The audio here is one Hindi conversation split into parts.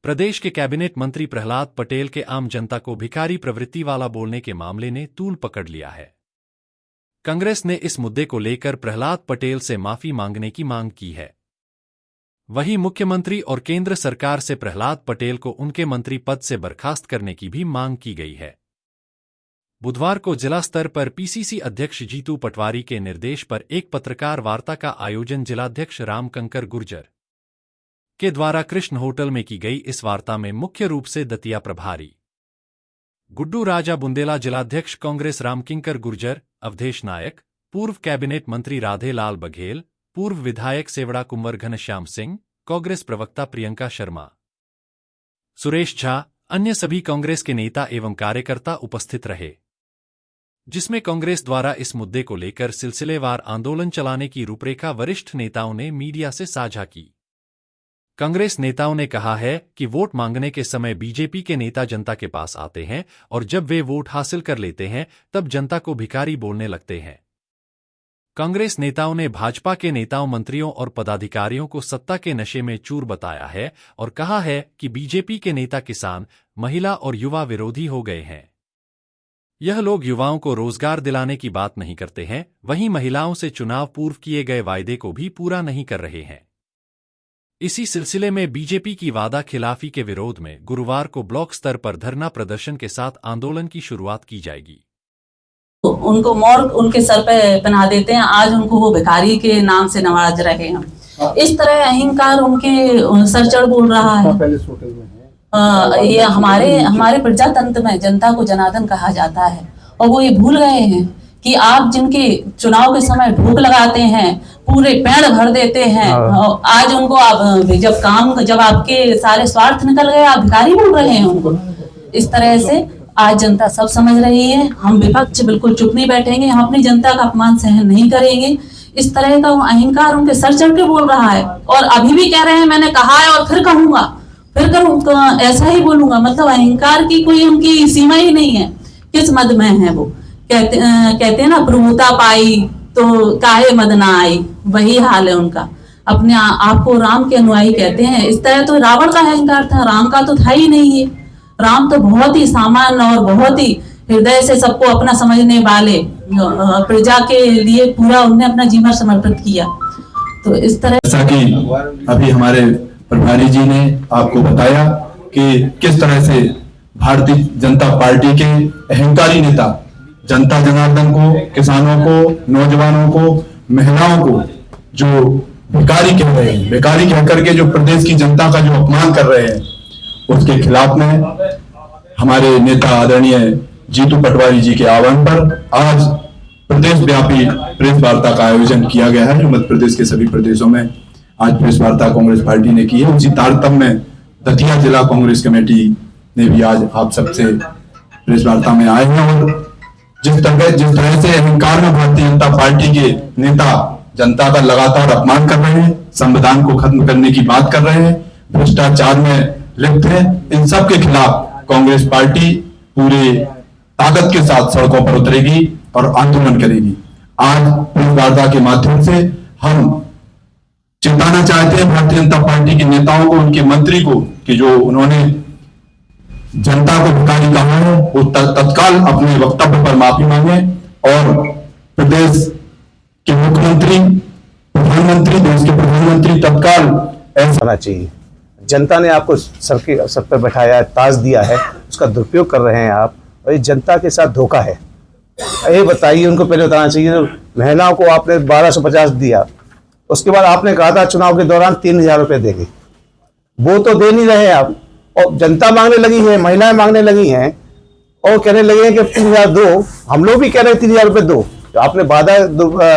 प्रदेश के कैबिनेट मंत्री प्रहलाद पटेल के आम जनता को भिखारी प्रवृत्ति वाला बोलने के मामले ने तूल पकड़ लिया है। कांग्रेस ने इस मुद्दे को लेकर प्रहलाद पटेल से माफी मांगने की मांग की है। वहीं मुख्यमंत्री और केंद्र सरकार से प्रहलाद पटेल को उनके मंत्री पद से बर्खास्त करने की भी मांग की गई है। बुधवार को जिला स्तर पर पीसीसी अध्यक्ष जीतू पटवारी के निर्देश पर एक पत्रकार वार्ता का आयोजन जिलाध्यक्ष रामकंकर गुर्जर के द्वारा कृष्ण होटल में की गई। इस वार्ता में मुख्य रूप से दतिया प्रभारी गुड्डू राजा बुंदेला, जिलाध्यक्ष कांग्रेस रामकिंकर गुर्जर, अवधेश नायक, पूर्व कैबिनेट मंत्री राधे लाल बघेल, पूर्व विधायक सेवड़ा कुंवर घनश्याम सिंह, कांग्रेस प्रवक्ता प्रियंका शर्मा, सुरेश झा, अन्य सभी कांग्रेस के नेता एवं कार्यकर्ता उपस्थित रहे, जिसमें कांग्रेस द्वारा इस मुद्दे को लेकर सिलसिलेवार आंदोलन चलाने की रूपरेखा वरिष्ठ नेताओं ने मीडिया से साझा की। कांग्रेस नेताओं ने कहा है कि वोट मांगने के समय बीजेपी के नेता जनता के पास आते हैं और जब वे वोट हासिल कर लेते हैं तब जनता को भिखारी बोलने लगते हैं। कांग्रेस नेताओं ने भाजपा के नेताओं, मंत्रियों और पदाधिकारियों को सत्ता के नशे में चूर बताया है और कहा है कि बीजेपी के नेता किसान, महिला और युवा विरोधी हो गए हैं। यह लोग युवाओं को रोजगार दिलाने की बात नहीं करते हैं, वहीं महिलाओं से चुनाव पूर्व किए गए वायदे को भी पूरा नहीं कर रहे हैं। इसी सिलसिले में बीजेपी की वादा खिलाफी के विरोध में गुरुवार को ब्लॉक स्तर पर धरना प्रदर्शन के साथ आंदोलन की शुरुआत की जाएगी। उनको मोर उनके सर पे पहना देते हैं, आज उनको वो भिखारी के नाम से नवाज रहे हैं। इस तरह अहंकार उनके सर चढ़ बोल रहा है। ये हमारे प्रजातंत्र में जनता को जनार्दन कहा जाता है और वो ये भूल गए हैं कि आप जिनके चुनाव के समय ढूक लगाते हैं, पूरे पेड़ भर देते हैं, आज उनको आप जब आपके सारे स्वार्थ निकल गए आप भिखारी बोल रहे हैं उनको। इस तरह से आज जनता सब समझ रही है। हम विपक्ष बिल्कुल चुप नहीं बैठेंगे, हम अपनी जनता का अपमान सहन नहीं करेंगे। इस तरह का अहंकार उनके सर चढ़ के बोल रहा है और अभी भी कह रहे हैं मैंने कहा है और फिर कहूंगा, फिर करूंगा, ऐसा ही बोलूंगा। मतलब अहंकार की कोई उनकी सीमा ही नहीं है। किस मद में है वो? कहते हैं ना, प्रभुता पाई तो काहे मद ना आई, वही हाल है उनका। अपने आप को राम के अनुयायी कहते हैं। इस तरह तो रावण का अहंकार था, राम का तो था ही नहीं है। राम तो बहुत ही सामान्य और बहुत ही हृदय से सबको अपना समझने वाले, प्रजा के लिए पूरा उन्होंने अपना जीवन समर्पित किया। तो इस तरह जैसा कि अभी हमारे प्रभारी जी ने आपको बताया कि किस तरह से भारतीय जनता पार्टी के अहंकारी नेता जनता जनार्दन को, किसानों को, नौजवानों को, महिलाओं को जो भिखारी कह रहे हैं, भिखारी कह करके जो प्रदेश की जनता का जो अपमान कर रहे हैं, उसके खिलाफ में हमारे नेता आदरणीय जीतू पटवारी जी के आह्वान पर आज प्रदेश व्यापी प्रेस वार्ता का आयोजन किया गया है। जो मध्य प्रदेश के सभी प्रदेशों में आज प्रेस वार्ता कांग्रेस पार्टी ने की है। उसी तारतम्य में दतिया जिला कांग्रेस कमेटी ने भी आज आप सबसे प्रेस वार्ता में आए हैं और जिस तरह से अहंकार में भारतीय जनता पार्टी के नेता जनता का लगातार अपमान कर रहे हैं, संविधान को खत्म करने की बात कर रहे हैं, भ्रष्टाचार में लिप्त हैं, इन सब के खिलाफ कांग्रेस पार्टी पूरे ताकत के साथ सड़कों पर उतरेगी और आंदोलन करेगी। आज प्रेस वार्ता के माध्यम से हम चेताना चाहते हैं भारतीय जनता पार्टी के नेताओं को, उनके मंत्री को, कि जो उन्होंने जनता को भिखारी कहा है वो तत्काल अपने वक्तव्य पर माफी मांगे और प्रदेश के मुख्यमंत्री, प्रधानमंत्री, देश के प्रधानमंत्री तत्काल ऐसा होना चाहिए। जनता ने आपको सर पर बैठाया है, ताज दिया है, उसका दुरुपयोग कर रहे हैं आप और ये जनता के साथ धोखा है। ये बताइए, उनको पहले बताना चाहिए। महिलाओं को आपने 1250 दिया, उसके बाद आपने कहा था चुनाव के दौरान 3000 रुपये देंगे, वो तो दे नहीं रहे आप और जनता मांगने लगी है, महिलाएं मांगने लगी हैं और कहने लगे हैं कि 3000 दो। हम लोग भी कह रहे हैं 3000 रुपये दो। तो आपने वादा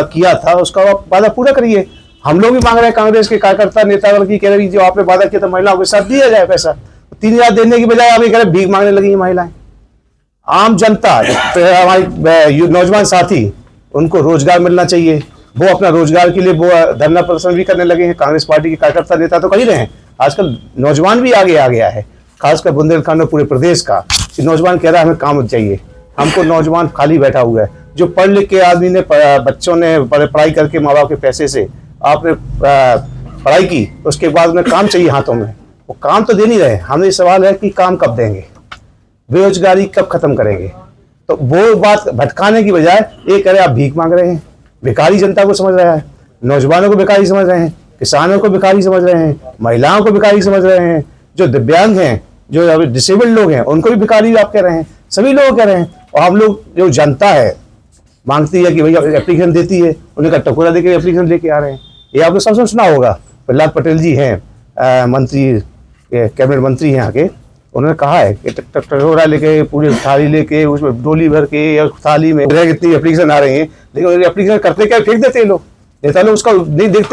किया था उसका वादा पूरा करिए। हम लोग भी मांग रहे हैं, कांग्रेस के कार्यकर्ता नेता की कह रहे हैं जो आपने वादा किया था महिलाओं के साथ दिया जाए पैसा। 3000 देने की बजाय आप ये कह रहे भीख मांगने लगी है महिलाएं। आम जनता, हमारी नौजवान साथी, उनको रोजगार मिलना चाहिए। वो अपना रोजगार के लिए वो धरना प्रदर्शन भी करने लगे हैं। कांग्रेस पार्टी के कार्यकर्ता नेता तो कर ही रहे हैं, आजकल नौजवान भी आगे आ गया है, खासकर बुंदेलखंड और पूरे प्रदेश का। नौजवान कह रहा है हमें काम चाहिए। हमको नौजवान खाली बैठा हुआ है, जो पढ़ लिख के आदमी ने, बच्चों ने पढ़ाई करके माँ बाप के पैसे से आपने पढ़ाई की, उसके बाद उन्हें काम चाहिए हाथों में। वो काम तो दे नहीं रहे। हमें सवाल है कि काम कब देंगे, बेरोजगारी कब खत्म करेंगे। तो वो बात भटकाने की बजाय ये कह रहे आप भीख मांग रहे हैं। भिखारी जनता को समझ रहा है, नौजवानों को भिखारी समझ रहे हैं, किसानों को भिखारी समझ रहे हैं, महिलाओं को भिखारी समझ रहे हैं, जो दिव्यांग हैं, जो डिसेबल्ड लोग हैं उनको भी भिखारी आप कह रहे हैं, सभी लोग कह रहे हैं। और हम लोग जो जनता है मांगती है कि भैया एप्लीकेशन देती है, उन्हें का टकोरा देकर एप्लीकेशन लेके आ रहे हैं। ये आपने सबसे सुना होगा, प्रहलाद पटेल जी हैं मंत्री, कैबिनेट मंत्री हैं यहाँ के, उन्होंने कहा है कि टकोरा लेके, पूरी थाली लेके, उसमें डोली भर के या थाली में इतनी एप्लीकेशन आ रही है, लेकिन एप्लीकेशन करते क्या फेंक देते हैं लोग, नेता लोग उसका नहीं देखते।